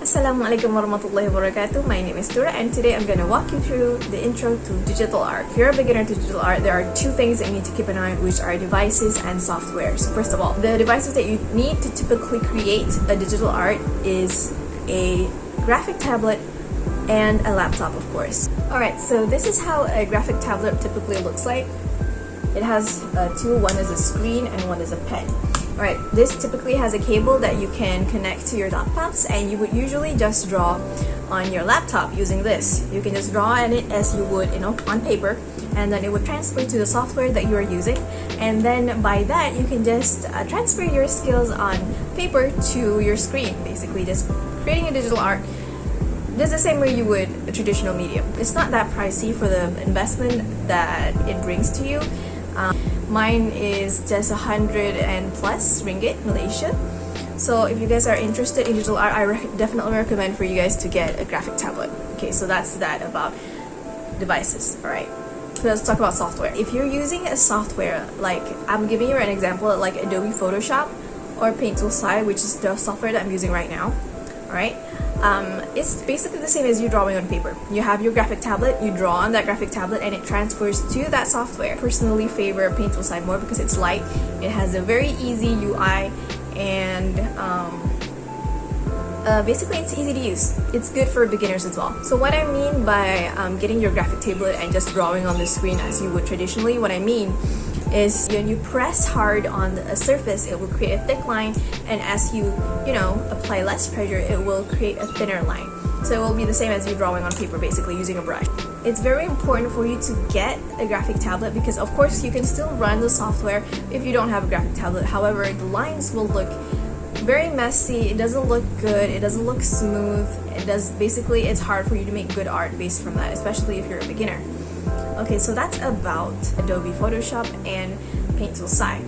Assalamualaikum warahmatullahi wabarakatuh. My name is Tura and today I'm going to walk you through the intro to digital art. If you're a beginner to digital art, there are two things that you need to keep an eye on, which are devices and software. So first of all, the devices that you need to typically create a digital art is a graphic tablet and a laptop, of course. Alright, so this is how a graphic tablet typically looks like. It has two, one is a screen and one is a pen. Alright, this typically has a cable that you can connect to your laptops, and you would usually just draw on your laptop using this. You can just draw on it as you would, on paper, and then it would transfer to the software that you are using, and then by that you can just transfer your skills on paper to your screen, basically just creating a digital art just the same way you would a traditional medium. It's not that pricey for the investment that it brings to you. Mine is just 100 and plus ringgit Malaysia. So if you guys are interested in digital art, I definitely recommend for you guys to get a graphic tablet. Okay, so that's that about devices. Alright, so let's talk about software. If you're using a software, like I'm giving you an example like Adobe Photoshop or pt.1, which is the software that I'm using right now. Alright, it's basically the same as you drawing on paper. You have your graphic tablet, you draw on that graphic tablet, and it transfers to that software. I personally favor pt.1 more because it's light, it has a very easy UI, and basically it's easy to use. It's good for beginners as well. So what I mean by getting your graphic tablet and just drawing on the screen as you would traditionally, what I mean is when you press hard on a surface, it will create a thick line, and as you apply less pressure, it will create a thinner line. So it will be the same as you drawing on paper, basically using a brush. It's very important for you to get a graphic tablet because of course you can still run the software if you don't have a graphic tablet. However, the lines will look very messy, it doesn't look good, it doesn't look smooth, it's hard for you to make good art based from that, especially if you're a beginner. Okay, so that's about Adobe Photoshop and pt.1.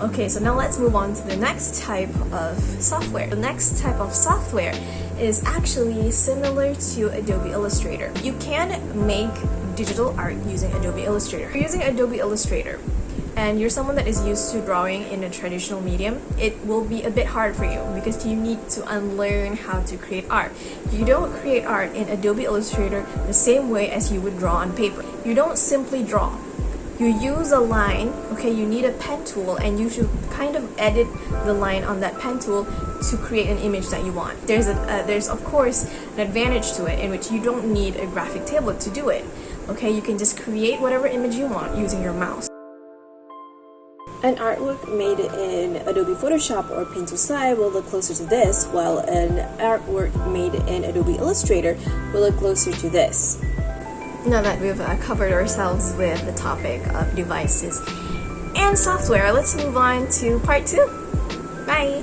Okay, so now let's move on to the next type of software. The next type of software is actually similar to Adobe Illustrator. You can make digital art using Adobe Illustrator. If you're using Adobe Illustrator and you're someone that is used to drawing in a traditional medium, it will be a bit hard for you because you need to unlearn how to create art. You don't create art in Adobe Illustrator the same way as you would draw on paper. You don't simply draw. You use a line, okay, you need a pen tool, and you should kind of edit the line on that pen tool to create an image that you want. There's of course an advantage to it in which you don't need a graphic tablet to do it. Okay, you can just create whatever image you want using your mouse. An artwork made in Adobe Photoshop or pt.1 will look closer to this, while an artwork made in Adobe Illustrator will look closer to this. Now that we've covered ourselves with the topic of devices and software, let's move on to part 2. Bye!